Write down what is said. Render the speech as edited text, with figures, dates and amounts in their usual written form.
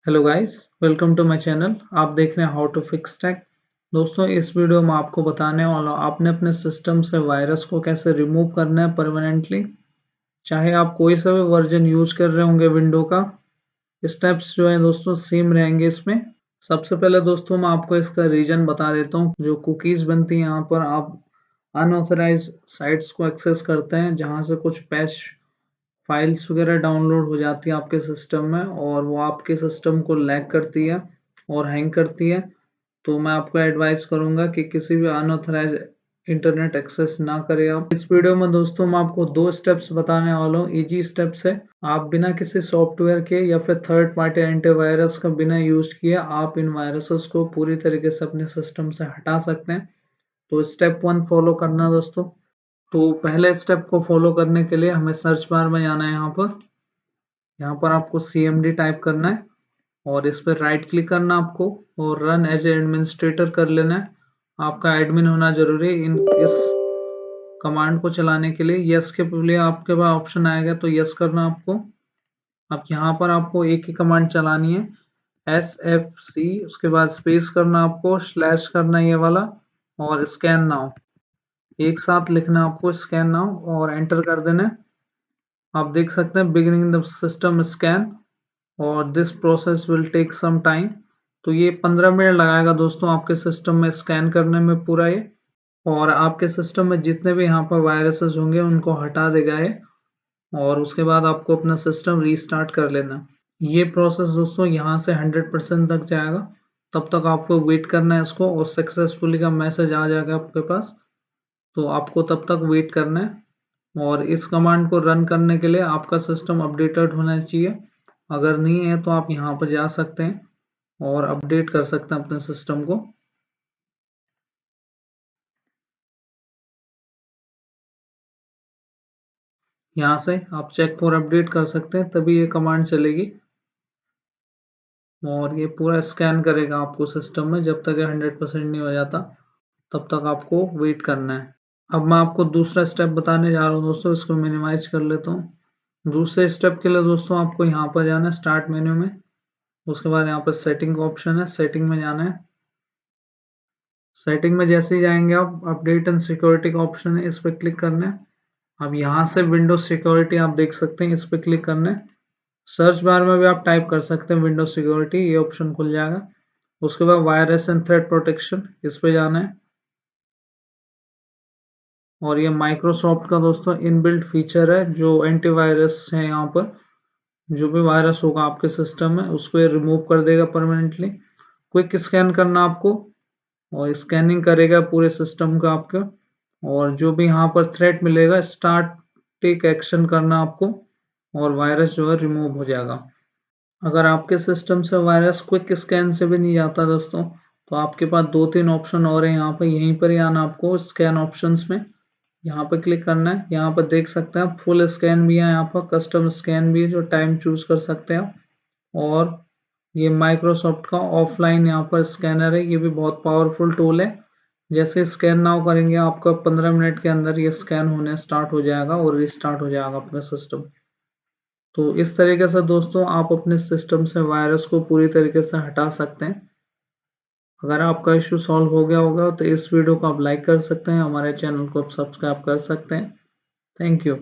Hello guys, welcome to my channel. आप देख रहे हैं हाउ टू फिक्स टेक। दोस्तों, इस वीडियो में आपको बताने वाला हूं आपने अपने सिस्टम से वायरस को कैसे रिमूव करना है परमानेंटली। चाहे आप कोई सा भी वर्जन यूज कर रहे होंगे विंडो का, स्टेप्स जो है दोस्तों सेम रहेंगे इसमें। सबसे पहले दोस्तों मैं आपको इसका रीजन बता देता हूँ। जो कुकीज बनती है यहाँ पर आप अनऑथराइज साइट्स को एक्सेस करते हैं, जहाँ से कुछ पैच फाइल्स वगैरह डाउनलोड हो जाती है आपके सिस्टम में और वो आपके सिस्टम को लैग करती है और हैंग करती है। तो मैं आपको एडवाइस करूंगा कि किसी भी अनऑथराइज इंटरनेट एक्सेस ना करें। आप इस वीडियो में दोस्तों मैं आपको दो स्टेप्स बताने वाला हूँ, इजी स्टेप्स है। आप बिना किसी सॉफ्टवेयर के या फिर थर्ड पार्टी एंटीवायरस का बिना यूज किए आप इन वायरसेस को पूरी तरीके से अपने सिस्टम से हटा सकते हैं। तो स्टेप 1 फॉलो करना दोस्तों। तो पहले स्टेप को फॉलो करने के लिए हमें सर्च बार में जाना है। यहाँ पर आपको CMD टाइप करना है और इस पर राइट क्लिक करना आपको और रन एज एडमिनिस्ट्रेटर कर लेना है। आपका एडमिन होना जरूरी है इस कमांड को चलाने के लिए। यस के लिए आपके पास ऑप्शन आएगा तो यस करना आपको। अब यहाँ पर आपको एक ही कमांड चलानी है, SFC, उसके बाद स्पेस करना आपको, स्लैश करना ये वाला और स्कैन नाउ एक साथ लिखना आपको, स्कैन नाउ, और एंटर कर देना है। आप देख सकते हैं बिगिनिंग द सिस्टम स्कैन और this process will take some time. तो ये 15 मिनट लगाएगा दोस्तों आपके सिस्टम में स्कैन करने में पूरा ये, और आपके सिस्टम में जितने भी यहाँ पर वायरसेस होंगे उनको हटा देगा ये। और उसके बाद आपको अपना सिस्टम रीस्टार्ट कर लेना। ये प्रोसेस दोस्तों यहाँ से 100% तक जाएगा। तब तक आपको वेट करना है इसको, और सक्सेसफुली का मैसेज आ जाएगा आपके पास। तो आपको तब तक वेट करना है। और इस कमांड को रन करने के लिए आपका सिस्टम अपडेटेड होना चाहिए। अगर नहीं है तो आप यहाँ पर जा सकते हैं और अपडेट कर सकते हैं अपने सिस्टम को। यहाँ से आप चेक फॉर अपडेट कर सकते हैं, तभी ये कमांड चलेगी और ये पूरा स्कैन करेगा आपको सिस्टम में। जब तक ये 100% नहीं हो जाता तब तक आपको वेट करना है। अब मैं आपको दूसरा स्टेप बताने जा रहा हूँ दोस्तों, इसको मिनिमाइज कर लेता हूँ। दूसरे स्टेप के लिए दोस्तों आपको यहाँ पर जाना है स्टार्ट मेन्यू में। उसके बाद यहाँ पर सेटिंग का ऑप्शन है, सेटिंग में जाना है। सेटिंग में जैसे ही जाएंगे आप, अपडेट एंड सिक्योरिटी का ऑप्शन है, इस पर क्लिक करना है। अब यहाँ से विंडोज सिक्योरिटी आप देख सकते हैं, इस पर क्लिक करना है। सर्च बार में भी आप टाइप कर सकते हैं विंडोज सिक्योरिटी, ये ऑप्शन खुल जाएगा। उसके बाद वायरस एंड थ्रेट प्रोटेक्शन, इस पे जाना है। और ये माइक्रोसॉफ्ट का दोस्तों इनबिल्ट फीचर है जो एंटीवायरस है। यहाँ पर जो भी वायरस होगा आपके सिस्टम में उसको ये रिमूव कर देगा परमानेंटली। क्विक स्कैन करना आपको और स्कैनिंग करेगा पूरे सिस्टम का आपका। और जो भी यहाँ पर थ्रेट मिलेगा, स्टार्ट टेक एक्शन करना आपको और वायरस जो है रिमूव हो जाएगा। अगर आपके सिस्टम से वायरस क्विक स्कैन से भी नहीं जाता दोस्तों, तो आपके पास दो तीन ऑप्शन और है। यहाँ पर यहीं पर ही आना आपको, स्कैन ऑप्शंस में यहाँ पर क्लिक करना है। यहाँ पर देख सकते हैं फुल स्कैन भी है, यहाँ पर कस्टम स्कैन भी है, जो टाइम चूज कर सकते हैं। और ये माइक्रोसॉफ्ट का ऑफलाइन यहाँ पर स्कैनर है, ये भी बहुत पावरफुल टूल है। जैसे स्कैन नाउ करेंगे आपका 15 मिनट के अंदर ये स्कैन होने स्टार्ट हो जाएगा और रिस्टार्ट हो जाएगा अपना सिस्टम। तो इस तरीके से दोस्तों आप अपने सिस्टम से वायरस को पूरी तरीके से हटा सकते हैं। अगर आपका इश्यू सॉल्व हो गया होगा तो इस वीडियो को आप लाइक कर सकते हैं, हमारे चैनल को आप सब्सक्राइब कर सकते हैं। Thank you.